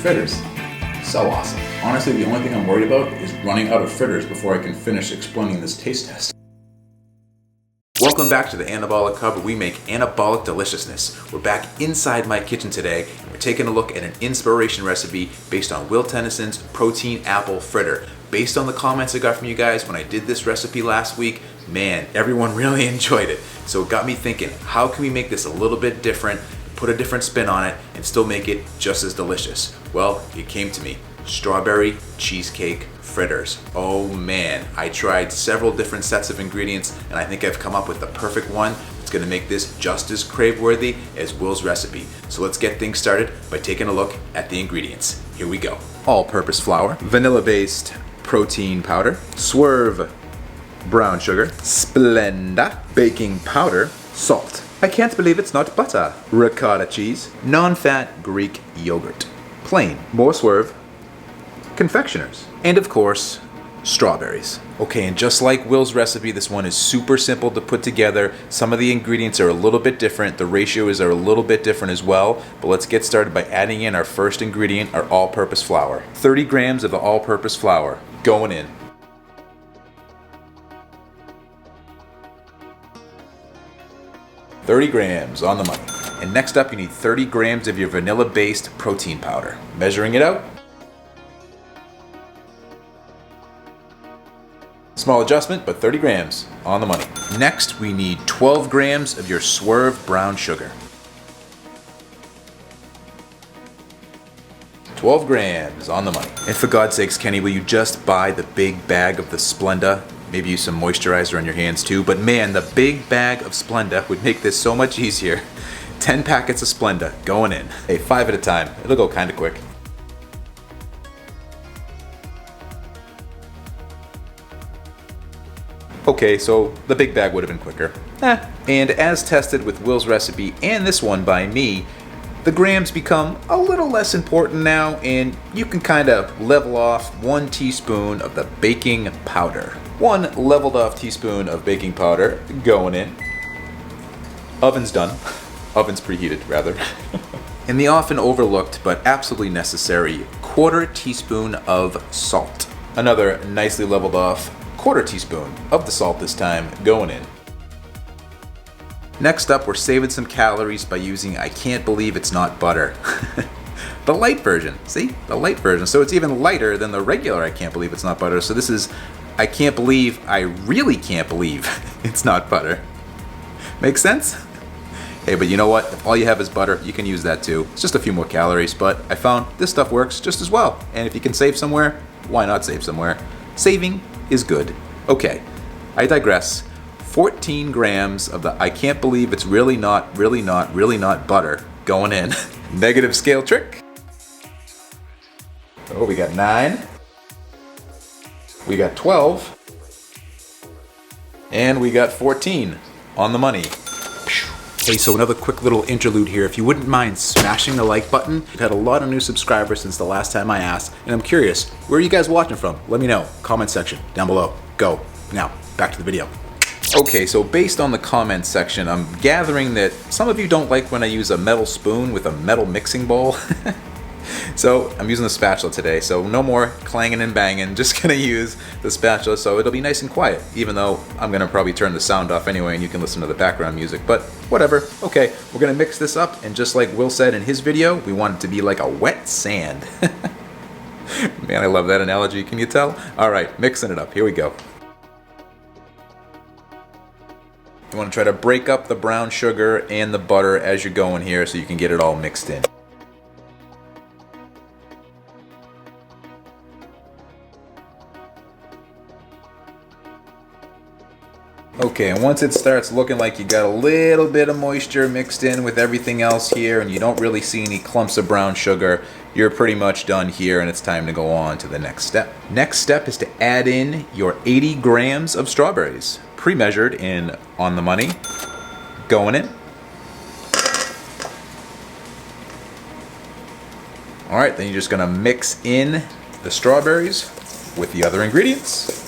fritters. So awesome. Honestly, the only thing I'm worried about is running out of fritters before I can finish explaining this taste test. Welcome back to the Anabolic Hub, where we make anabolic deliciousness. We're back inside my kitchen today, and we're taking a look at an inspiration recipe based on Will Tennyson's protein apple fritter. Based on the comments I got from you guys when I did this recipe last week, man, everyone really enjoyed it. So it got me thinking, how can we make this a little bit different, put a different spin on it, and still make it just as delicious? Well, it came to me. Strawberry cheesecake fritters. Oh man, I tried several different sets of ingredients, and I think I've come up with the perfect one. It's gonna make this just as crave-worthy as Will's recipe. So let's get things started by taking a look at the ingredients. Here we go. All-purpose flour, vanilla-based protein powder, Swerve brown sugar, Splenda baking powder, salt. I can't believe it's not butter. Ricotta cheese, non-fat Greek yogurt, plain, more Swerve, confectioners, and of course, strawberries. Okay, and just like Will's recipe, this one is super simple to put together. Some of the ingredients are a little bit different. The ratios are a little bit different as well, but let's get started by adding in our first ingredient, our all-purpose flour. 30 grams of the all-purpose flour going in. $30 grams on the money. And next up, you need 30 grams of your vanilla-based protein powder. Measuring it out. Small adjustment, but 30 grams on the money. Next, we need 12 grams of your Swerve brown sugar. 12 grams on the money. And for God's sakes, Kenny, will you just buy the big bag of the Splenda? Maybe use some moisturizer on your hands too, but man, the big bag of Splenda would make this so much easier. 10 packets of Splenda going in. Hey, 5 at a time. It'll go kind of quick. Okay, so the big bag would have been quicker. And as tested with Will's recipe and this one by me, the grams become a little less important now, and you can kind of level off 1 teaspoon of the baking powder. 1 leveled off teaspoon of baking powder going in. Oven's done. Oven's preheated, rather. And the often overlooked but absolutely necessary 1/4 teaspoon of salt. Another nicely leveled off 1/4 teaspoon of the salt this time going in. Next up, we're saving some calories by using I can't believe it's not butter. The light version, see? The light version. So it's even lighter than the regular I can't believe it's not butter. So this is I can't believe, I really can't believe it's not butter. Make sense? Hey, but you know what? If all you have is butter, you can use that too. It's just a few more calories, but I found this stuff works just as well. And if you can save somewhere, why not save somewhere? Saving is good. Okay, I digress. 14 grams of the I can't believe it's really not butter going in. Negative scale trick. Oh, we got 9. We got 12. And we got 14 on the money. Hey, so another quick little interlude here. If you wouldn't mind smashing the like button. We've had a lot of new subscribers since the last time I asked, and I'm curious, where are you guys watching from? Let me know. Comment section down below. Go. Now, back to the video. Okay, so based on the comments section, I'm gathering that some of you don't like when I use a metal spoon with a metal mixing bowl. So I'm using the spatula today, so no more clanging and banging, just gonna use the spatula so it'll be nice and quiet, even though I'm gonna probably turn the sound off anyway and you can listen to the background music, but whatever. Okay, we're gonna mix this up, and just like Will said in his video, we want it to be like a wet sand. Man, I love that analogy, can you tell? Alright, mixing it up, here we go. You want to try to break up the brown sugar and the butter as you're going here so you can get it all mixed in. Okay, and once it starts looking like you got a little bit of moisture mixed in with everything else here and you don't really see any clumps of brown sugar, you're pretty much done here and it's time to go on to the next step. Next step is to add in your 80 grams of strawberries, pre-measured in on the money, going in. All right, then you're just gonna mix in the strawberries with the other ingredients.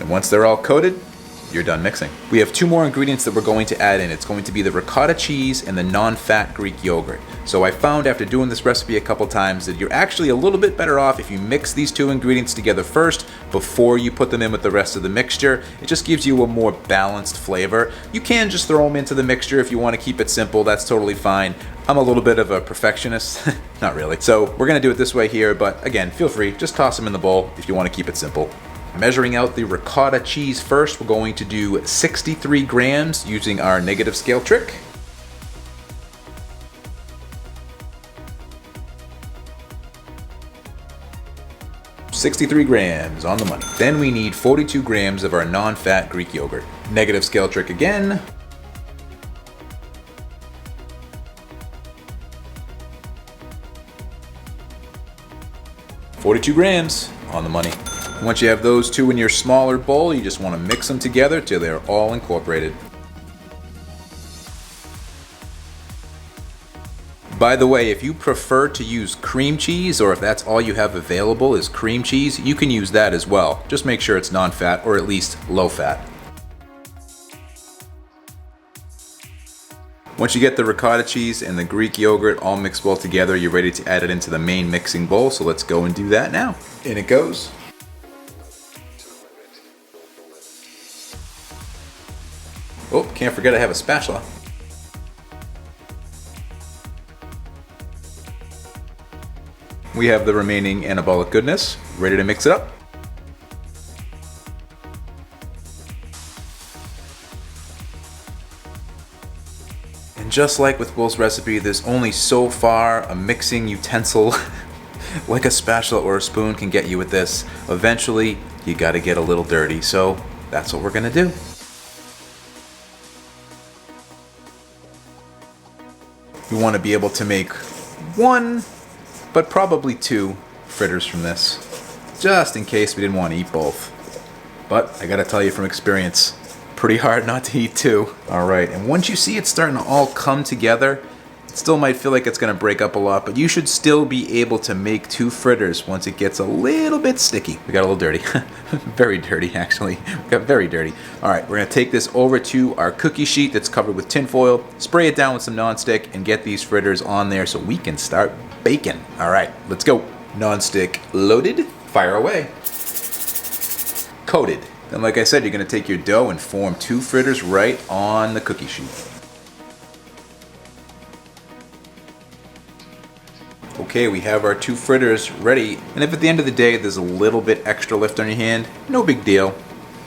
And once they're all coated, you're done mixing. We have 2 more ingredients that we're going to add in. It's going to be the ricotta cheese and the non-fat Greek yogurt. So I found after doing this recipe a couple times that you're actually a little bit better off if you mix these 2 ingredients together first before you put them in with the rest of the mixture. It just gives you a more balanced flavor. You can just throw them into the mixture if you want to keep it simple. That's totally fine. I'm a little bit of a perfectionist. Not really. So we're going to do it this way here, but again, feel free. Just toss them in the bowl if you want to keep it simple. Measuring out the ricotta cheese first, we're going to do 63 grams using our negative scale trick. $63 grams on the money. Then we need 42 grams of our non-fat Greek yogurt. Negative scale trick again. $42 grams on the money. Once you have those 2 in your smaller bowl, you just want to mix them together till they're all incorporated. By the way, if you prefer to use cream cheese, or if that's all you have available is cream cheese, you can use that as well. Just make sure it's non-fat or at least low fat. Once you get the ricotta cheese and the Greek yogurt all mixed well together, you're ready to add it into the main mixing bowl. So let's go and do that now. In it goes. Oh, can't forget I have a spatula. We have the remaining anabolic goodness, ready to mix it up. And just like with Will's recipe, there's only so far a mixing utensil like a spatula or a spoon can get you with this. Eventually, you gotta get a little dirty, so that's what we're gonna do. We want to be able to make 1, but probably 2 fritters from this, just in case we didn't want to eat both. But I gotta tell you from experience, pretty hard not to eat 2. Alright, and once you see it starting to all come together, it still might feel like it's gonna break up a lot, but you should still be able to make 2 fritters once it gets a little bit sticky. We got a little dirty. Very dirty, actually. We got very dirty. Alright, we're gonna take this over to our cookie sheet that's covered with tin foil, spray it down with some nonstick, and get these fritters on there so we can start baking. Alright, let's go. Nonstick loaded, fire away. Coated. Then like I said, you're gonna take your dough and form 2 fritters right on the cookie sheet. Okay, we have our 2 fritters ready, and if at the end of the day there's a little bit extra left on your hand, no big deal.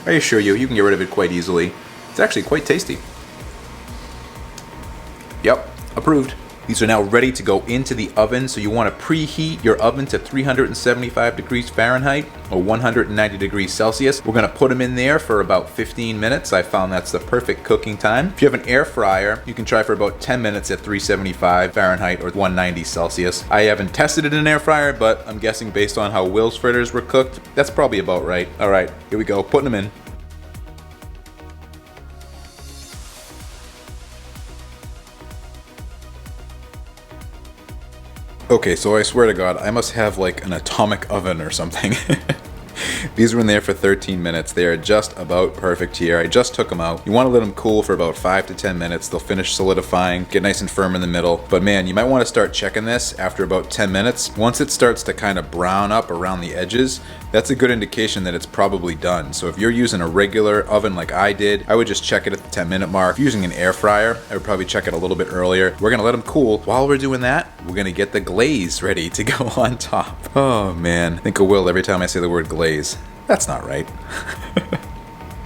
I assure you, you can get rid of it quite easily. It's actually quite tasty. Yep, approved. These are now ready to go into the oven, so you want to preheat your oven to 375 degrees Fahrenheit or 190 degrees Celsius. We're going to put them in there for about 15 minutes. I found that's the perfect cooking time. If you have an air fryer, you can try for about 10 minutes at 375 Fahrenheit or 190 Celsius. I haven't tested it in an air fryer, but I'm guessing based on how Will's fritters were cooked, that's probably about right. All right, here we go, putting them in. Okay, so I swear to God, I must have like an atomic oven or something. These were in there for 13 minutes. They are just about perfect here. I just took them out. You want to let them cool for about 5 to 10 minutes. They'll finish solidifying, get nice and firm in the middle. But man, you might want to start checking this after about 10 minutes. Once it starts to kind of brown up around the edges, that's a good indication that it's probably done. So if you're using a regular oven like I did, I would just check it at the 10-minute mark. If you're using an air fryer, I would probably check it a little bit earlier. We're gonna let them cool. While we're doing that, we're gonna get the glaze ready to go on top. Oh man, I think of Will every time I say the word glaze. That's not right.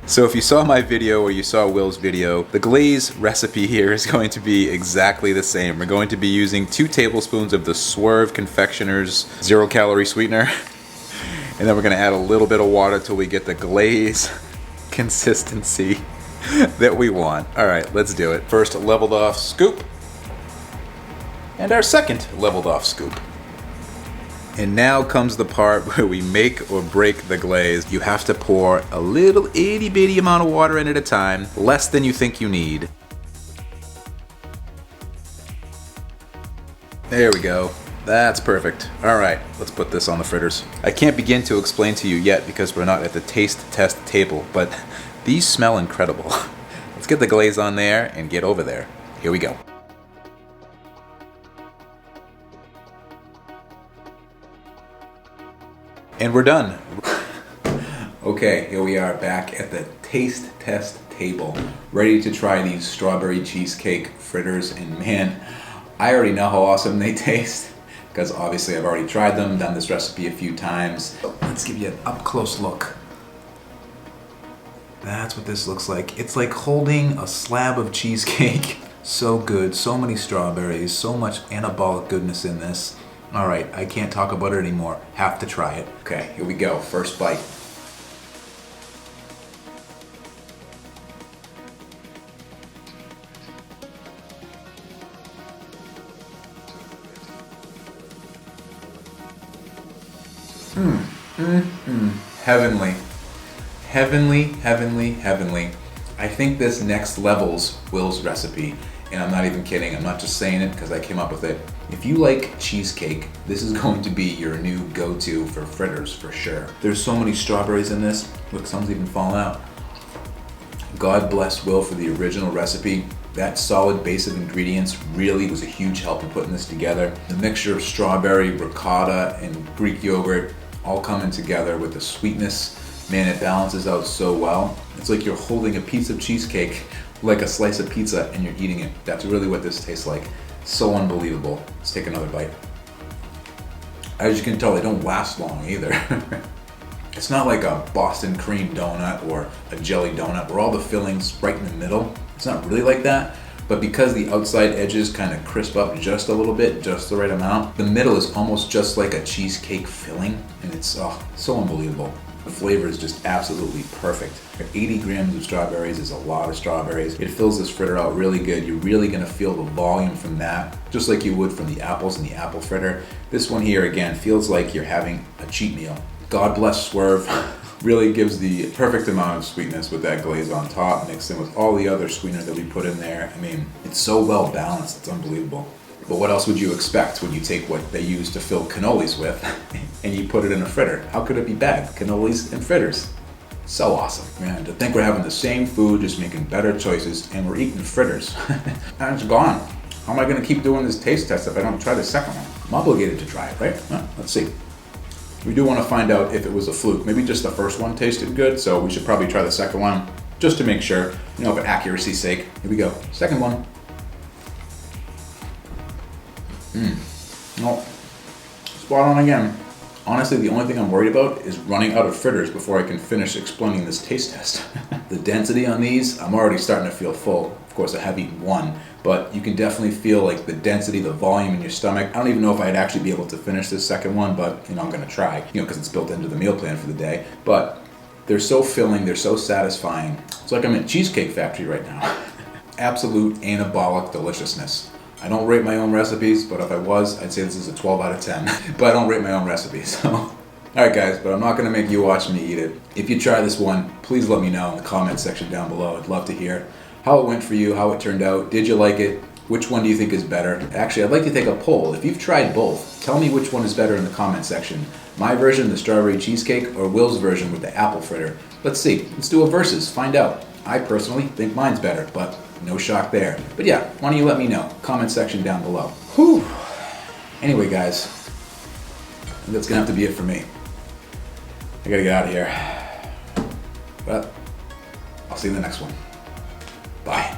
So if you saw my video or you saw Will's video, the glaze recipe here is going to be exactly the same. We're going to be using 2 tablespoons of the Swerve Confectioner's 0-calorie sweetener. And then we're gonna add a little bit of water till we get the glaze consistency that we want. All right, let's do it. First leveled off scoop. And our second leveled off scoop. And now comes the part where we make or break the glaze. You have to pour a little itty bitty amount of water in at a time, less than you think you need. There we go. That's perfect. All right, let's put this on the fritters. I can't begin to explain to you yet because we're not at the taste test table, but These smell incredible. Let's get the glaze on there and get over there. Here we go. And we're done. Okay, here we are back at the taste test table, ready to try these strawberry cheesecake fritters. And man, I already know how awesome they taste because obviously I've already tried them, done this recipe a few times. Let's give you an up close look. That's what this looks like. It's like holding a slab of cheesecake. So good, so many strawberries, so much anabolic goodness in this. All right, I can't talk about it anymore. Have to try it. Okay, here we go. First bite. Heavenly. Heavenly, heavenly, heavenly. I think this next levels Will's recipe, and I'm not even kidding. I'm not just saying it because I came up with it. If you like cheesecake, this is going to be your new go-to for fritters for sure. There's so many strawberries in this. Look, some's even falling out. God bless Will for the original recipe. That solid base of ingredients really was a huge help in putting this together. The mixture of strawberry, ricotta, and Greek yogurt all coming together with the sweetness, man, it balances out so well. It's like you're holding a piece of cheesecake like a slice of pizza and you're eating it. That's really what this tastes like. So unbelievable. Let's take another bite. As you can tell, they don't last long either. It's not like a Boston cream donut or a jelly donut where all the filling's right in the middle. It's not really like that, but because the outside edges kind of crisp up just a little bit, just the right amount, the middle is almost just like a cheesecake filling, and it's so unbelievable. The flavor is just absolutely perfect. 80 grams of strawberries is a lot of strawberries. It fills this fritter out really good. You're really gonna feel the volume from that, just like you would from the apples in the apple fritter. This one here, again, feels like you're having a cheat meal. God bless Swerve. Really gives the perfect amount of sweetness with that glaze on top, mixed in with all the other sweetener that we put in there. I mean, it's so well balanced, it's unbelievable. But what else would you expect when you take what they use to fill cannolis with and you put it in a fritter? How could it be bad? Cannolis and fritters. So awesome. Man, to think we're having the same food, just making better choices, and we're eating fritters. And it's gone. How am I gonna keep doing this taste test if I don't try the second one? I'm obligated to try it, right? Let's see. We do want to find out if it was a fluke. Maybe just the first one tasted good, so we should probably try the second one just to make sure, for accuracy's sake. Here we go. Second one. No, spot on again. Honestly, the only thing I'm worried about is running out of fritters before I can finish explaining this taste test. The density on these, I'm already starting to feel full. Of course, I have eaten one, but you can definitely feel like the density, the volume in your stomach. I don't even know if I'd actually be able to finish this second one, but I'm gonna try, because it's built into the meal plan for the day. But they're so filling, they're so satisfying. It's like I'm at Cheesecake Factory right now. Absolute anabolic deliciousness. I don't rate my own recipes, but if I was, I'd say this is a 12 out of 10. But I don't rate my own recipes, so. All right, guys, but I'm not gonna make you watch me eat it. If you try this one, please let me know in the comment section down below. I'd love to hear how it went for you, how it turned out. Did you like it? Which one do you think is better? Actually, I'd like to take a poll. If you've tried both, tell me which one is better in the comment section. My version, the strawberry cheesecake, or Will's version with the apple fritter. Let's see, let's do a versus, find out. I personally think mine's better, but no shock there. But yeah, why don't you let me know? Comment section down below. Whew. Anyway, guys, that's gonna have to be it for me. I gotta get out of here. But I'll see you in the next one. Bye.